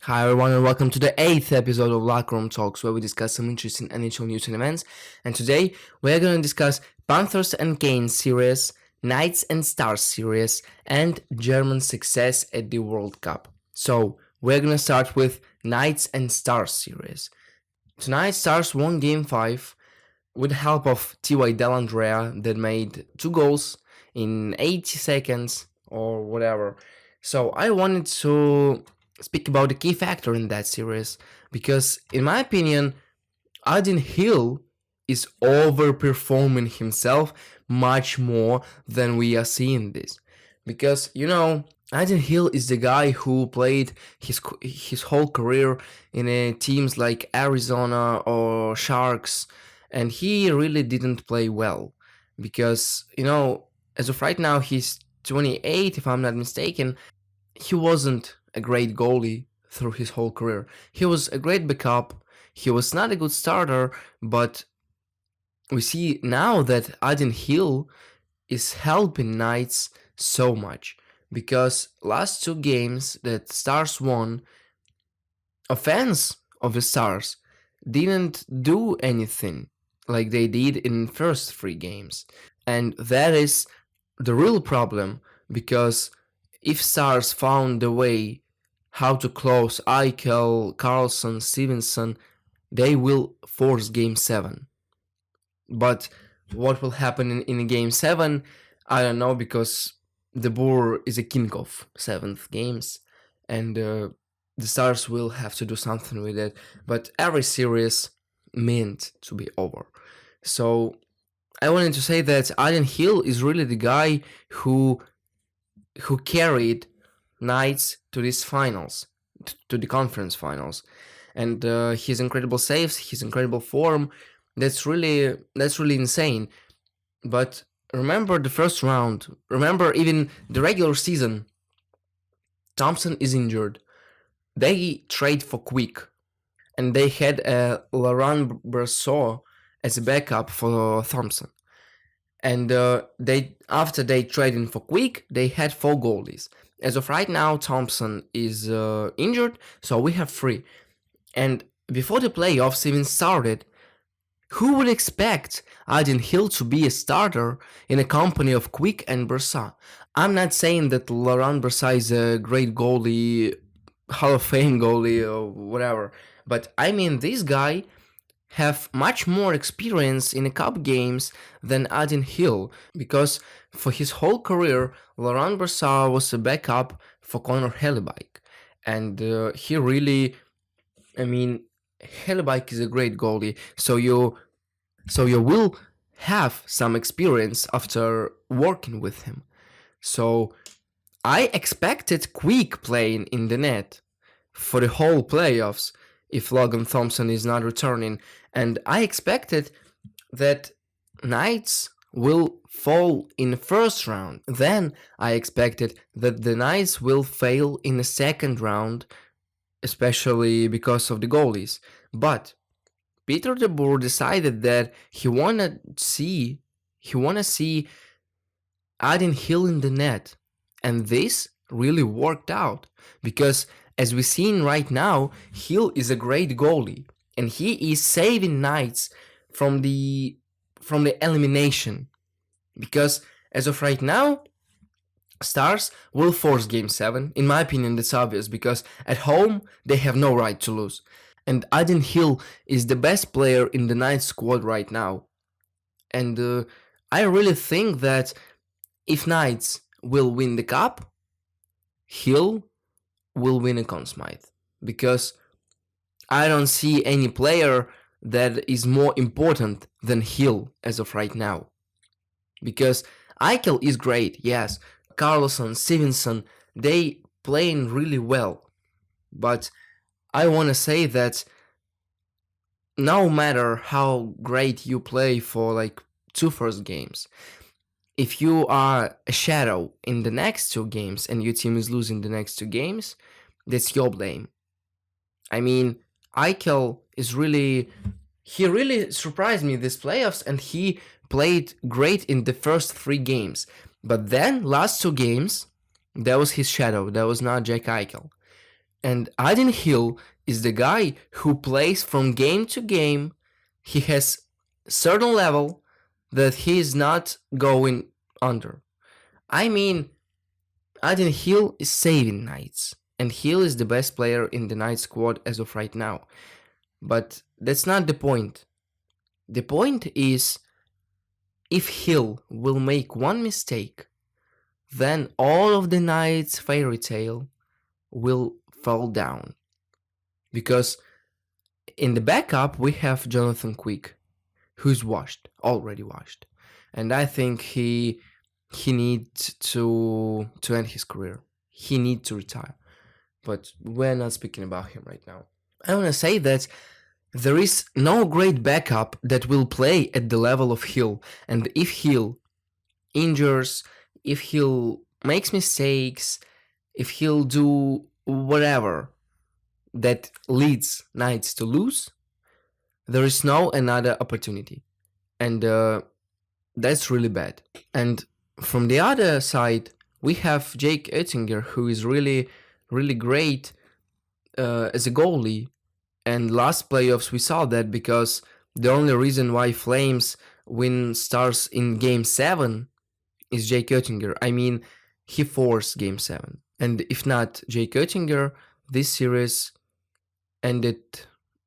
Hi everyone and welcome to the 8th episode of Locker Room Talks where we discuss some interesting NHL news and events. And today we're going to discuss Panthers and Canes series, Knights and Stars series, and German success at the World Cup. So we're going to start with Knights and Stars series. Tonight Stars won Game 5 with the help of T.Y. Dellandrea that made 2 goals in 80 seconds or whatever. So I wanted to speak about the key factor in that series because, in my opinion, Adin Hill is overperforming himself much more than we are seeing this. Because, Adin Hill is the guy who played his whole career in teams like Arizona or Sharks, and he really didn't play well. Because, as of right now, he's 28, if I'm not mistaken. He wasn't a great goalie through his whole career. He was a great backup. He was not a good starter, but we see now that Adin Hill is helping Knights so much because last 2 games that Stars won, offense of the Stars didn't do anything like they did in first 3 games. And that is the real problem because if Stars found a way how to close Eichel, Carlson, Stevenson, they will force Game 7. But what will happen in Game 7, I don't know because the Boer is a king of 7th games and the Stars will have to do something with it. But every series meant to be over. So I wanted to say that Adin Hill is really the guy who carried Knights to these finals, to the conference finals, and his incredible saves, his incredible form, that's really insane. But remember the first round, remember even the regular season. Thompson is injured. They trade for Quick, and they had Laurent Brosseau as a backup for Thompson. And they after they traded for Quick, they had 4 goalies. As of right now, Thompson is injured, so we have 3. And before the playoffs even started, who would expect Adin Hill to be a starter in a company of Quick and Brosseau? I'm not saying that Laurent Brosseau is a great goalie, Hall of Fame goalie or whatever, but I mean this guy have much more experience in cup games than Adin Hill because for his whole career, Laurent Brosseau was a backup for Connor Hellebuck, and he really, I mean, Hellebuck is a great goalie, so you will have some experience after working with him. So I expected Quick playing in the net for the whole playoffs if Logan Thompson is not returning, and I expected that Knights will fall in the first round. Then I expected that the Knights will fail in the second round, especially because of the goalies. But Peter de Boer decided that he wanna see Adin Hill in the net, and this really worked out because as we're seeing right now, Hill is a great goalie and he is saving Knights from the elimination because as of right now, Stars will force Game 7. In my opinion, that's obvious because at home they have no right to lose. And Adin Hill is the best player in the Knights squad right now. And I really think that if Knights will win the cup, Hill will win a Conn Smythe because I don't see any player that is more important than Hill as of right now. Because Eichel is great, yes. Carlson, Stevenson, they playing really well. But I want to say that no matter how great you play for like 2 first games, if you are a shadow in the next 2 games and your team is losing the next 2 games, that's your blame. I mean, Eichel is he really surprised me this playoffs and he played great in the first 3 games. But then last 2 games, that was his shadow. That was not Jack Eichel. And Adin Hill is the guy who plays from game to game. He has certain level that he is not going under. I mean, Adin Hill is saving Knights, and Hill is the best player in the Knight squad as of right now. But that's not the point. The point is, if Hill will make one mistake, then all of the Knight's fairy tale will fall down. Because in the backup, we have Jonathan Quick, who's washed, already washed. And I think he needs to end his career. He needs to retire. But we're not speaking about him right now. I want to say that there is no great backup that will play at the level of Hill. And if Hill injures, if Hill makes mistakes, if he'll do whatever that leads Knights to lose, there is no another opportunity. And that's really bad. And from the other side, we have Jake Oettinger, who is really, really great as a goalie. And last playoffs, we saw that because the only reason why Flames win Stars in Game 7 is Jake Oettinger. I mean, he forced Game 7. And if not Jake Oettinger, this series ended,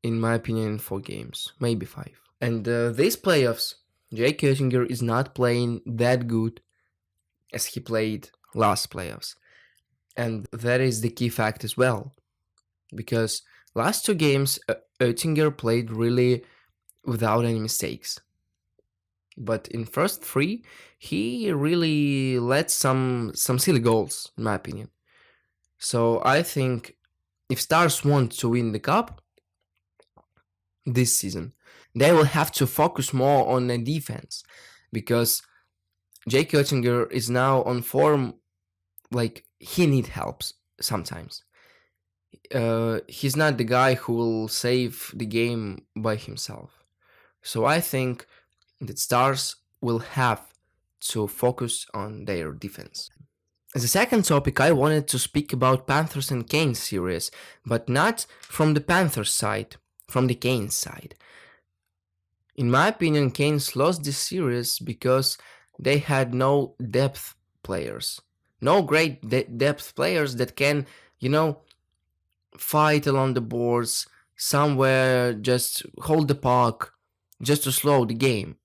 in my opinion, in 4 games, maybe 5. And these playoffs, Jake Oettinger is not playing that good as he played last playoffs. And that is the key fact as well. Because last 2 games, Oettinger played really without any mistakes. But in first 3, he really let some silly goals, in my opinion. So I think if Stars want to win the cup this season, they will have to focus more on the defense, because Jake Oettinger is now on form, like he need helps sometimes. He's not the guy who will save the game by himself. So I think that Stars will have to focus on their defense. As a second topic, I wanted to speak about Panthers and Canes series, but not from the Panthers side, from the Canes side. In my opinion, Canes lost this series because they had no depth players. No great depth players that can, fight along the boards, somewhere just hold the puck, just to slow the game.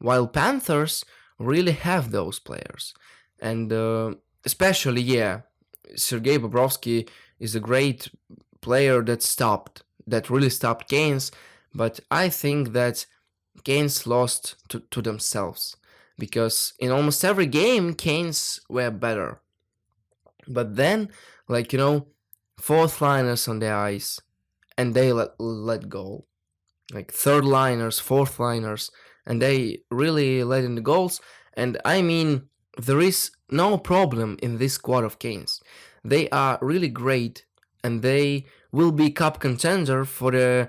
While Panthers really have those players. And especially, Sergei Bobrovsky is a great player that really stopped Canes, but I think that Canes lost to themselves, because in almost every game, Canes were better. But then, fourth liners on the ice, and they let go. Like third liners, fourth liners, and they really let in the goals. And I mean, there is no problem in this squad of Canes. They are really great, and they will be cup contender for the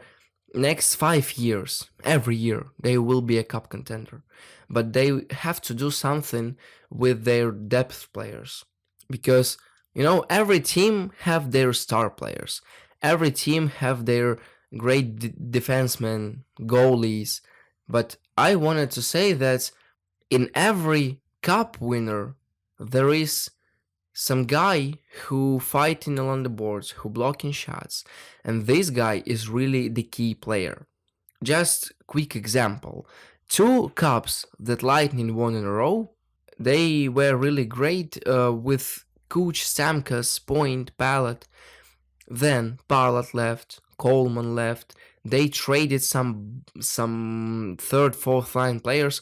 next 5 years. Every year they will be a cup contender, but they have to do something with their depth players, because every team have their star players. Every team have their great defensemen, goalies, but I wanted to say that in every cup winner there is some guy who fighting along the boards, who blocking shots, and this guy is really the key player. Just quick example: 2 cups that Lightning won in a row, they were really great with Kuch, Stamkos, Point, Pallet. Then Pallet left, Coleman left. They traded some third, fourth line players,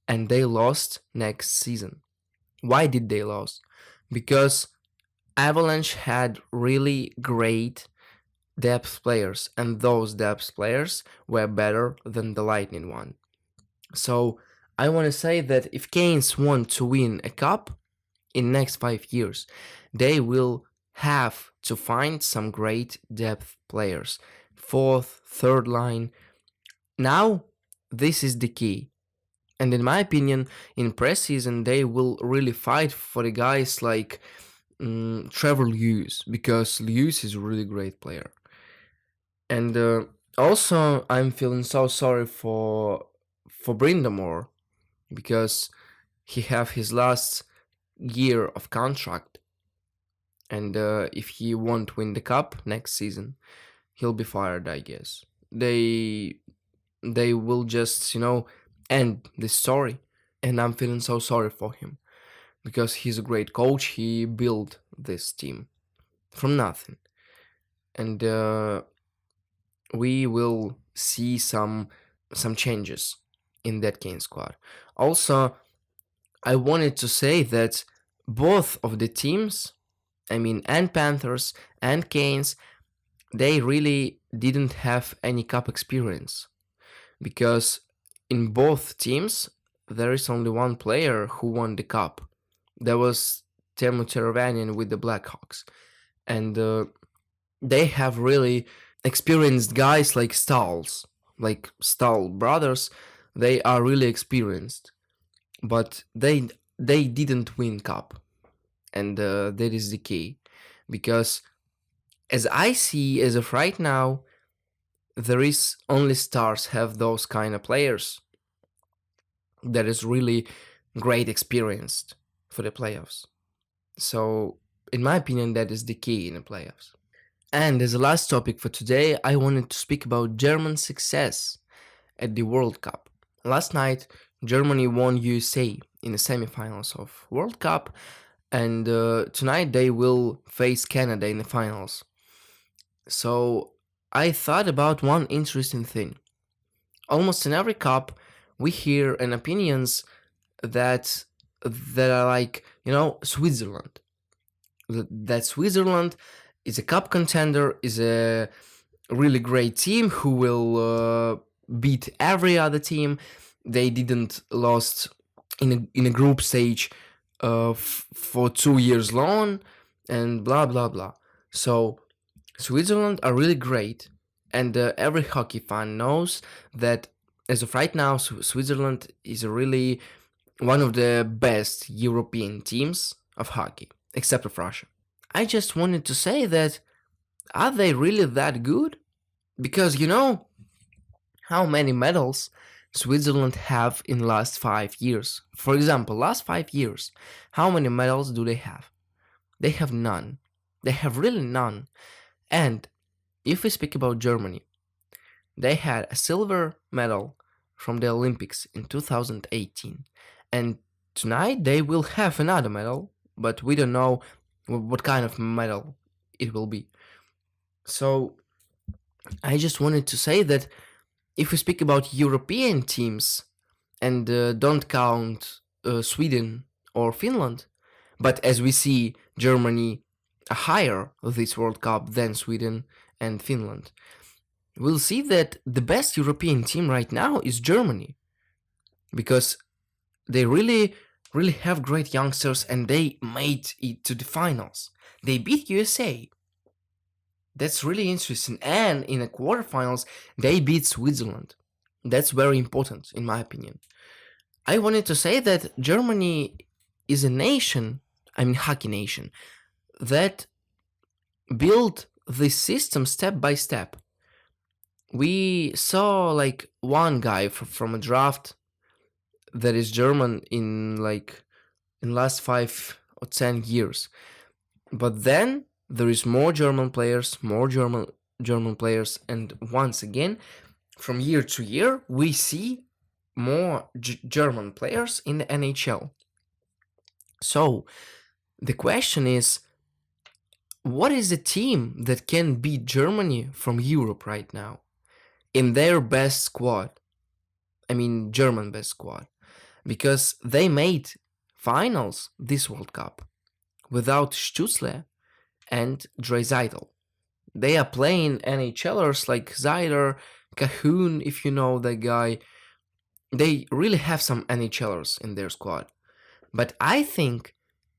and they lost next season. Why did they lose? Because Avalanche had really great depth players, and those depth players were better than the Lightning one. So I want to say that if Canes want to win a cup in next 5 years, they will have to find some great depth players. Fourth, third line. Now, this is the key. And in my opinion, in preseason, they will really fight for the guys like Trevor Lewis, because Lewis is a really great player. And also, I'm feeling so sorry for Brindamore because he have his last year of contract, and if he won't win the cup next season, he'll be fired. I guess they will just end this story, and I'm feeling so sorry for him because he's a great coach. He built this team from nothing, and we will see some changes in that Kane squad. Also, I wanted to say that both of the teams, I mean, and Panthers and Canes, they really didn't have any cup experience because in both teams there is only one player who won the cup. That was Teemu Teravainen with the Blackhawks, and they have really experienced guys like Stahl brothers. They are really experienced, but they didn't win cup, and that is the key, because as I see as of right now, there is only Stars have those kind of players that is really great experienced for the playoffs. So in my opinion, that is the key in the playoffs. And as a last topic for today, I wanted to speak about German success at the World Cup. Last night, Germany won USA in the semifinals of World Cup, and tonight they will face Canada in the finals. So I thought about one interesting thing. Almost in every cup, we hear an opinions that are like, Switzerland. That Switzerland is a cup contender, is a really great team who will beat every other team. They didn't lost in a group stage for 2 years long, and blah blah blah. So Switzerland are really great, and every hockey fan knows that as of right now, Switzerland is really one of the best European teams of hockey, except of Russia. I just wanted to say that, are they really that good? Because how many medals Switzerland have in last 5 years. For example, last 5 years, how many medals do they have? They have none. They have really none. And if we speak about Germany, they had a silver medal from the Olympics in 2018. And tonight they will have another medal, but we don't know what kind of medal it will be. So I just wanted to say that if we speak about European teams and don't count Sweden or Finland, but as we see, Germany higher this World Cup than Sweden and Finland, we'll see that the best European team right now is Germany, because they really have great youngsters and they made it to the finals. They beat USA. That's really interesting. And in the quarterfinals, they beat Switzerland. That's very important, in my opinion. I wanted to say that Germany is a nation, I mean, hockey nation, that built this system step by step. We saw like one guy from a draft that is German in last 5 or 10 years, but then there is more German players, more German players, and once again, from year to year, we see more German players in the NHL. So the question is, what is the team that can beat Germany from Europe right now in their best squad? I mean, German best squad, because they made finals this World Cup without Stutzle and Draisaitl. They are playing NHLers like Zeider, Cahoon, if you know that guy. They really have some NHLers in their squad. But I think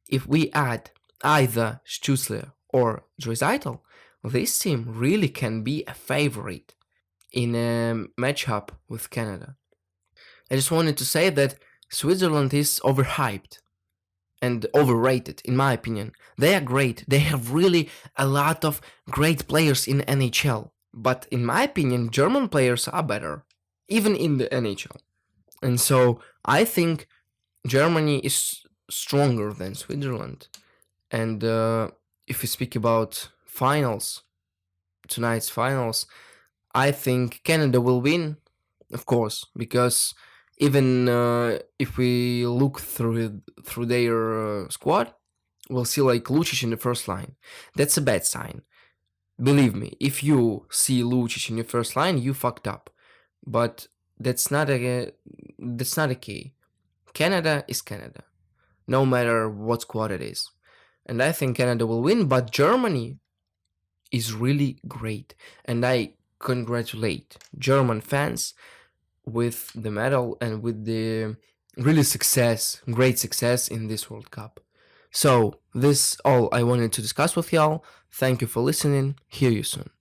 if we add either Stutzle or Draisaitl, this team really can be a favorite in a matchup with Canada. I just wanted to say that Switzerland is overhyped. and overrated, in my opinion. They are great. They have really a lot of great players in NHL. But in my opinion, German players are better, even in the NHL. And so I think Germany is stronger than Switzerland. And if we speak about finals, tonight's finals, I think Canada will win, of course, because even if we look through their squad, we'll see like Lucic in the first line. That's a bad sign. Believe me, if you see Lucic in your first line, you fucked up. But that's not a key. Canada is Canada, no matter what squad it is. And I think Canada will win, but Germany is really great. And I congratulate German fans with the medal and with the really great success in this World Cup. So, this all I wanted to discuss with y'all. Thank you for listening. Hear you soon.